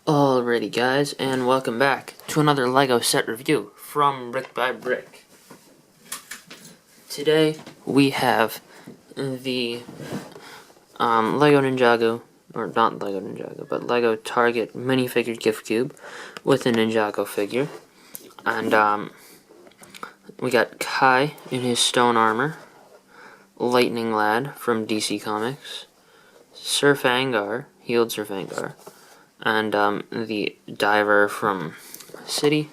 Alrighty guys, and welcome back to another LEGO set review from Brick by Brick. Today we have the LEGO Ninjago, or not LEGO Ninjago, but LEGO Target Minifigure gift cube with a Ninjago figure. And we got Kai in his stone armor, Lightning Lad from DC Comics, Sir Fangar, healed Sir Fangar, and the diver from City.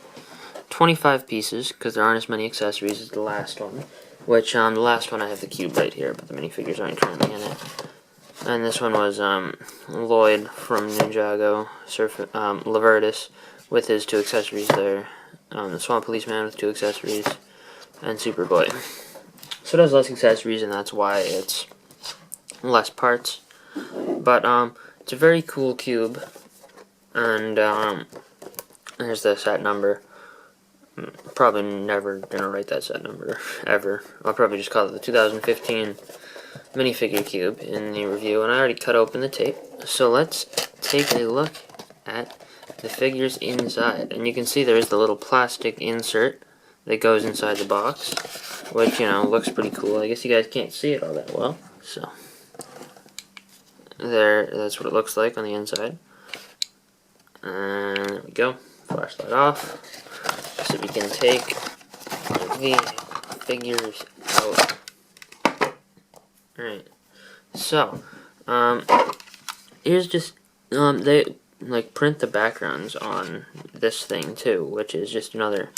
25 pieces, because there aren't as many accessories as the last one. Which, the last one I have the cube right here, but the minifigures aren't currently in it. And this one was Lloyd from Ninjago, Lavertis with his 2 accessories there, the Swamp Policeman with 2 accessories, and Superboy. So it has less accessories, and that's why it's less parts. But it's a very cool cube. And here's the set number. Probably never gonna write that set number ever. I'll probably just call it the 2015 minifigure cube in the review, and I already cut open the tape. So let's take a look at the figures inside, and you can see there is the little plastic insert that goes inside the box, which, you know, looks pretty cool. I guess you guys can't see it all that well, so that's what it looks like on the inside. And there we go. Flashlight off. So we can take the figures out. Alright. So, here's just, they, like, print the backgrounds on this thing, too, which is just another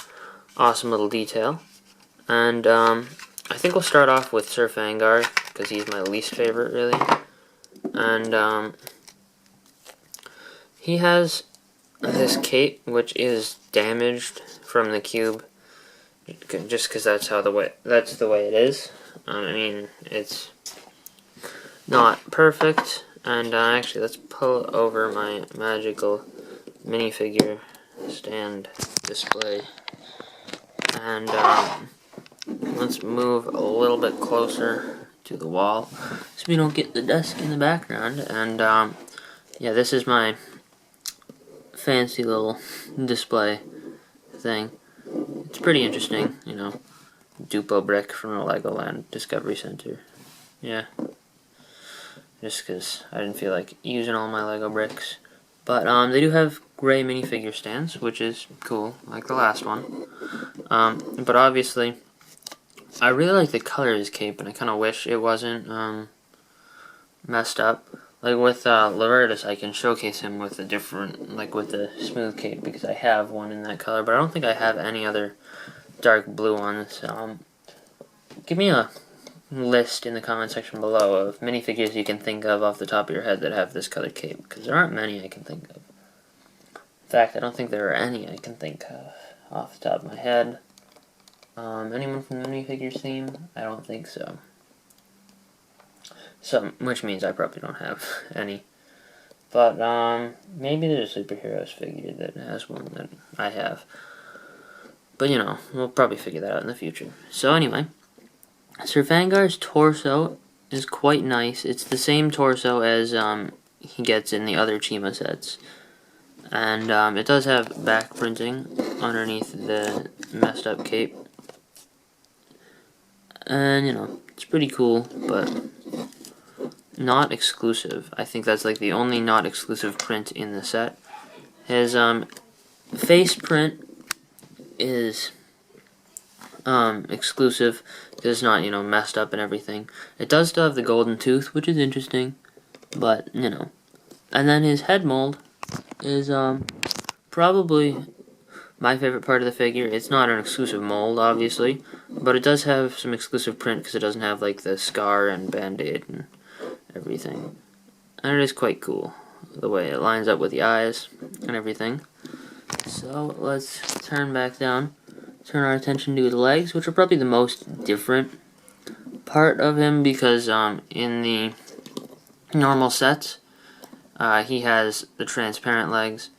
awesome little detail. And, I think we'll start off with Sir Fangar, because he's my least favorite, really. And, he has this cape, which is damaged from the cube, just because that's the way it is. I mean, it's not perfect. And actually, let's pull over my magical minifigure stand display, and let's move a little bit closer to the wall so we don't get the desk in the background. And yeah, this is my fancy little display thing. It's pretty interesting, you know. Dupo brick from the Legoland Discovery Center. Yeah. Just because I didn't feel like using all my Lego bricks. But they do have gray minifigure stands, which is cool, like the last one. But obviously, I really like the color of his cape, and I kind of wish it wasn't messed up. Like with Lavertis, I can showcase him with a different, like with the smooth cape, because I have one in that color, but I don't think I have any other dark blue ones. Give me a list in the comment section below of minifigures you can think of off the top of your head that have this color cape, because there aren't many I can think of. In fact, I don't think there are any I can think of off the top of my head. Anyone from the minifigures theme? I don't think so. Which means I probably don't have any. But, maybe there's a superheroes figure that has one that I have. But, you know, we'll probably figure that out in the future. So, anyway, Sir Fangar's torso is quite nice. It's the same torso as, he gets in the other Chima sets. And, it does have back printing underneath the messed up cape. And, you know, it's pretty cool, but not exclusive. I think that's like the only not exclusive print in the set. His face print is exclusive. It's not, you know, messed up and everything. It does still have the golden tooth, which is interesting, but, you know. And then his head mold is probably my favorite part of the figure. It's not an exclusive mold, obviously, but it does have some exclusive print because it doesn't have like the scar and band-aid and everything. And it is quite cool, the way it lines up with the eyes and everything. So let's turn back down, turn our attention to the legs, which are probably the most different part of him, because in the normal sets, he has the transparent legs.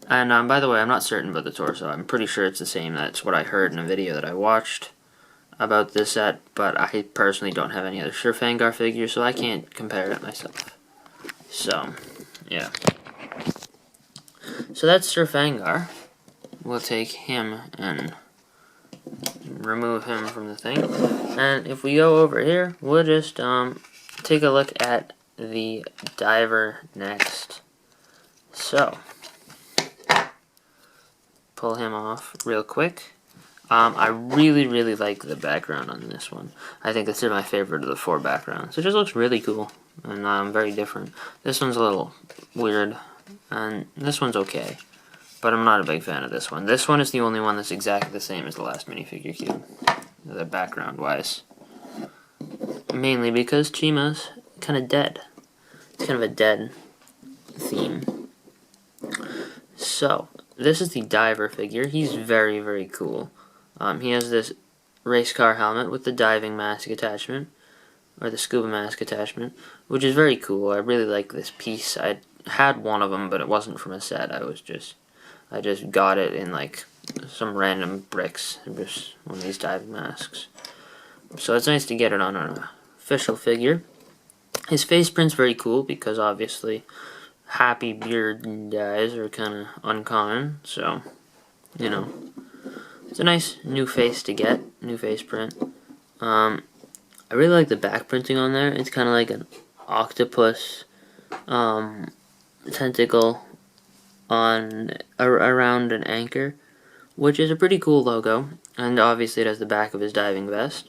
And by the way, I'm not certain about the torso. I'm pretty sure it's the same. That's what I heard in a video that I watched about this set, but I personally don't have any other Sir Fangar figures, so I can't compare it myself. So, yeah. So that's Sir Fangar. We'll take him and remove him from the thing. And if we go over here, we'll just take a look at the diver next. So, pull him off real quick. I really like the background on this one. I think this is my favorite of the 4 backgrounds. It just looks really cool and very different. This one's a little weird, and this one's okay. But I'm not a big fan of this one. This one is the only one that's exactly the same as the last minifigure cube, the background-wise. Mainly because Chima's kind of dead. It's kind of a dead theme. So, this is the diver figure. He's very cool. He has this race car helmet with the diving mask attachment, or the scuba mask attachment, which is very cool. I really like this piece. I had one of them, but it wasn't from a set. I just got it in like some random bricks. Just one of these diving masks. So it's nice to get it on an official figure. His face print's very cool because obviously happy beard guys are kind of uncommon. So, you know, it's a nice new face to get, new face print. I really like the back printing on there. It's kind of like an octopus tentacle on around an anchor, which is a pretty cool logo. And obviously it has the back of his diving vest,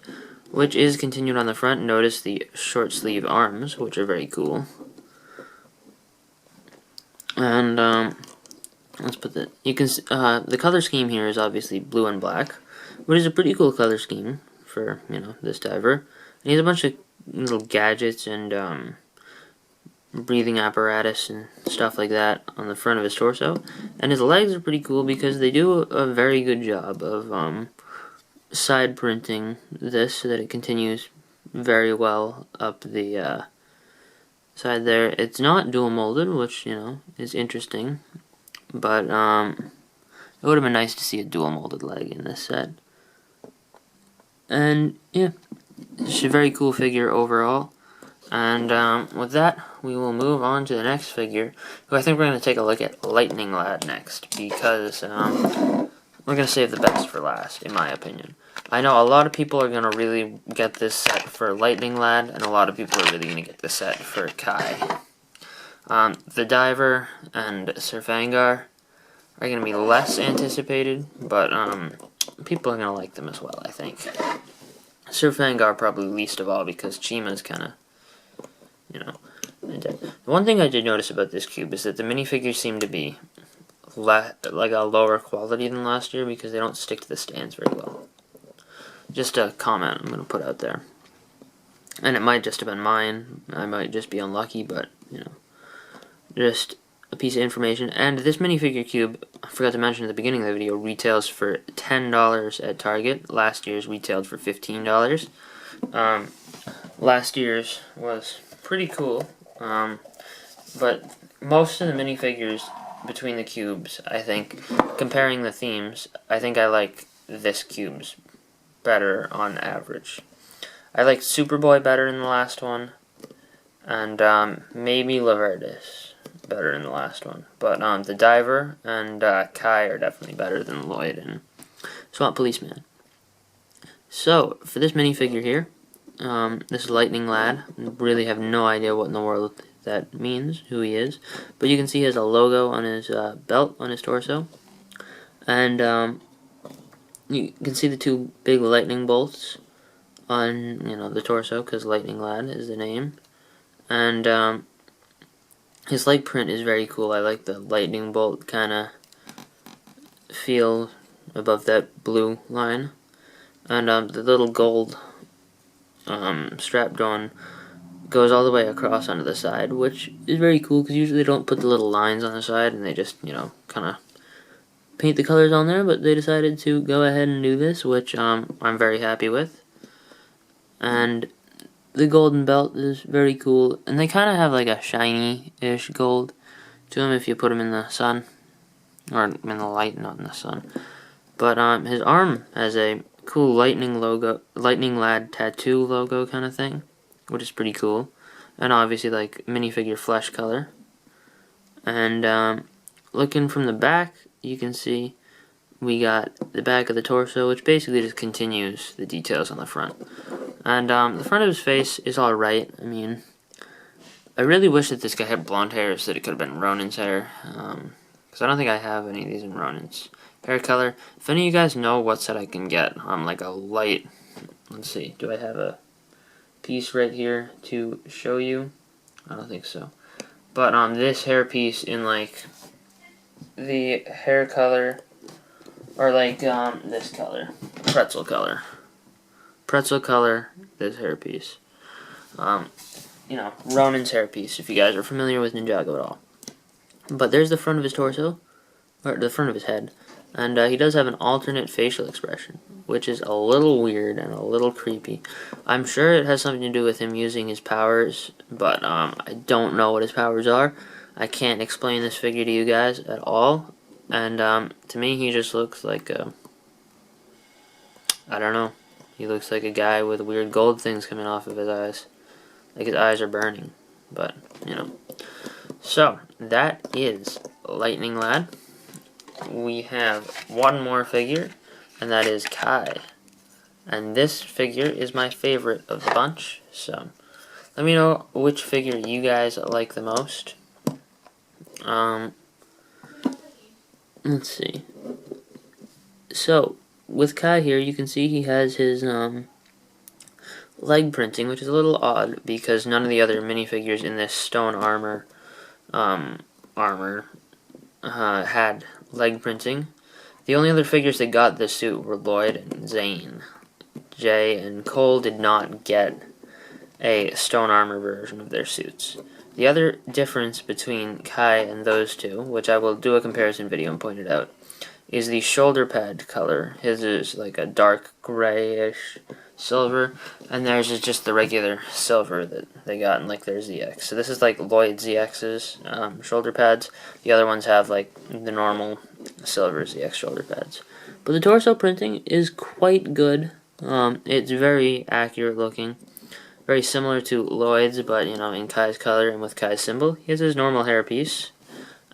which is continued on the front. Notice the short sleeve arms, which are very cool. And let's put that. You can the color scheme here is obviously blue and black, which is a pretty cool color scheme for, you know, this diver. And he has a bunch of little gadgets and breathing apparatus and stuff like that on the front of his torso. And his legs are pretty cool because they do a very good job of side printing this so that it continues very well up the side there. It's not dual molded, which, you know, is interesting, but it would have been nice to see a dual molded leg in this set. And yeah, it's a very cool figure overall. And with that, we will move on to the next figure, who I think we're going to take a look at Lightning Lad next, because we're going to save the best for last, in my opinion. I know a lot of people are going to really get this set for Lightning Lad, and a lot of people are really going to get this set for Kai. The Diver and Sir Fangar are going to be less anticipated, but people are going to like them as well, I think. Sir Fangar probably least of all, because Chima's kind of, you know. The one thing I did notice about this cube is that the minifigures seem to be like a lower quality than last year because they don't stick to the stands very well. Just a comment I'm going to put out there. And it might just have been mine. I might just be unlucky, but, you know, just a piece of information. And this minifigure cube, I forgot to mention at the beginning of the video, retails for $10 at Target. Last year's retailed for $15. Last year's was pretty cool, but most of the minifigures between the cubes, I think, comparing the themes, I think I like this cube's better on average. I like Superboy better than the last one, and maybe Laverdis better than the last one, but the Diver and Kai are definitely better than Lloyd and Swamp Policeman. So, for this minifigure here, this is Lightning Lad. Really have no idea what in the world that means, who he is. But you can see he has a logo on his belt, on his torso. And you can see the 2 big lightning bolts on, you know, the torso, because Lightning Lad is the name. And his leg print is very cool. I like the lightning bolt kind of feel above that blue line. And the little gold strapped on goes all the way across onto the side, which is very cool because usually they don't put the little lines on the side and they just, you know, kind of paint the colors on there, but they decided to go ahead and do this, which I'm very happy with. And the golden belt is very cool, and they kind of have like a shiny-ish gold to them if you put them in the sun, or in the light, not in the sun. But his arm has a cool Lightning Lad tattoo logo kind of thing, which is pretty cool. And obviously like minifigure flesh color. And looking from the back, you can see we got the back of the torso, which basically just continues the details on the front. And the front of his face is alright. I mean, I really wish that this guy had blonde hair so that it could have been Ronin's hair. Because I don't think I have any of these in Ronin's hair color. If any of you guys know what set I can get on like a light, let's see, do I have a piece right here to show you? I don't think so. But this hair piece in like the hair color, or like this color, pretzel color, this hair piece. You know, Ronin's hair piece, if you guys are familiar with Ninjago at all. But there's the front of his torso, or the front of his head, and he does have an alternate facial expression, which is a little weird and a little creepy. I'm sure it has something to do with him using his powers, but I don't know what his powers are. I can't explain this figure to you guys at all, and to me he just looks like a, I don't know, he looks like a guy with weird gold things coming off of his eyes. Like his eyes are burning, but, you know. So, that is Lightning Lad. We have one more figure, and that is Kai. And this figure is my favorite of the bunch, so let me know which figure you guys like the most. Let's see. So, with Kai here, you can see he has his, leg printing, which is a little odd because none of the other minifigures in this stone armor had leg printing. The only other figures that got this suit were Lloyd and Zane. Jay and Cole did not get a stone armor version of their suits. The other difference between Kai and those two, which I will do a comparison video and point it out, is the shoulder pad color. His is like a dark grayish silver, and theirs is just the regular silver that they got in like their ZX. So this is like Lloyd ZX's shoulder pads. The other ones have like the normal silver ZX shoulder pads. But the torso printing is quite good. It's very accurate looking. Very similar to Lloyd's, but you know, in Kai's color and with Kai's symbol. He has his normal hairpiece.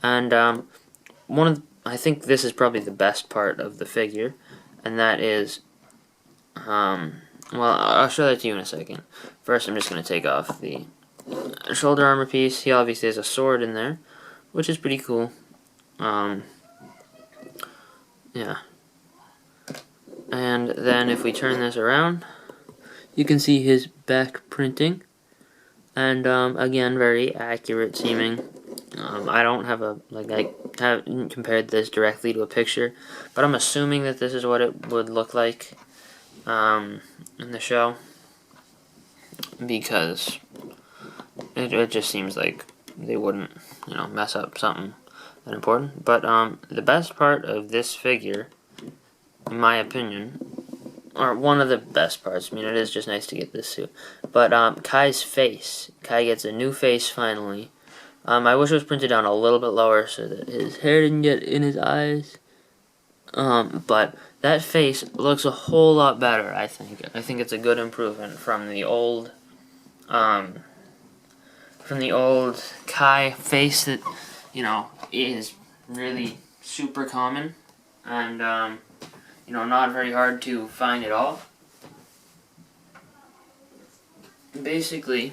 And I think this is probably the best part of the figure, and that is, well, I'll show that to you in a second. First, I'm just going to take off the shoulder armor piece. He obviously has a sword in there, which is pretty cool. Yeah. And then if we turn this around, you can see his back printing, and again, very accurate seeming. I don't have a, like, I haven't compared this directly to a picture, but I'm assuming that this is what it would look like in the show, because it just seems like they wouldn't, you know, mess up something that important. But the best part of this figure, in my opinion, or one of the best parts, I mean, it is just nice to get this suit, but Kai's face. Kai gets a new face finally. I wish it was printed down a little bit lower so that his hair didn't get in his eyes. But that face looks a whole lot better, I think. I think it's a good improvement from the old Kai face that, you know, is really super common and, you know, not very hard to find at all. Basically,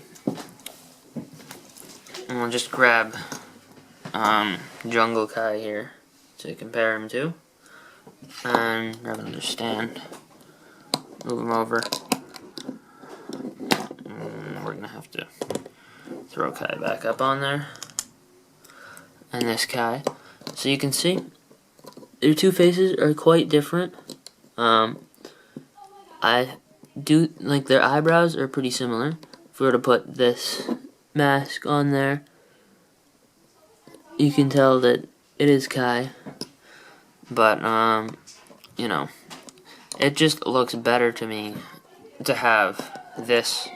we'll just grab Jungle Kai here to compare him to, and grab another stand, move him over, and we're gonna have to throw Kai back up on there, and this Kai. So you can see their two faces are quite different. I do like their eyebrows are pretty similar. If we were to put this mask on there, you can tell that it is Kai, but you know, it just looks better to me to have this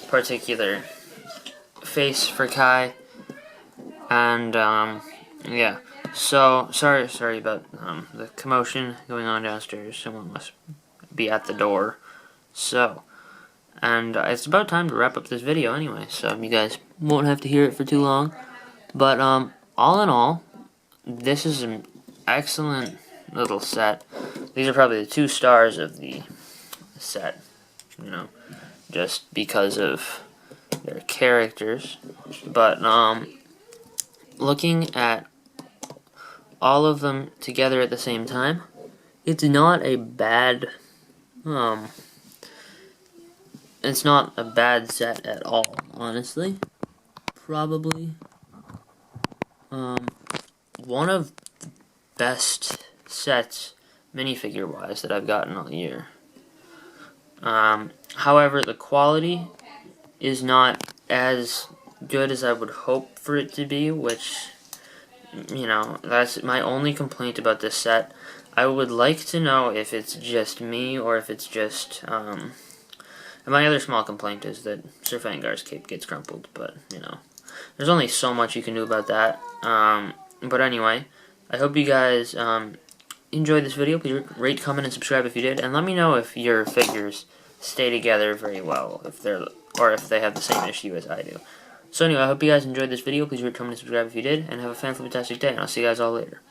particular face for Kai. And yeah, so sorry about the commotion going on downstairs. Someone must be at the door. So, and it's about time to wrap up this video anyway, so you guys won't have to hear it for too long. But all in all, this is an excellent little set. These are probably the 2 stars of the set, you know, just because of their characters. But looking at all of them together at the same time, it's not a bad it's not a bad set at all, honestly. Probably one of the best sets minifigure wise that I've gotten all year. However, the quality is not as good as I would hope for it to be, which, you know, that's my only complaint about this set. I would like to know if it's just me or if it's just, and my other small complaint is that Sir Fangar's cape gets crumpled, but, you know, there's only so much you can do about that. But anyway, I hope you guys enjoyed this video. Please rate, comment, and subscribe if you did, and let me know if your figures stay together very well, if they have the same issue as I do. So anyway, I hope you guys enjoyed this video. Please rate, comment, and subscribe if you did, and have a fantastic day, and I'll see you guys all later.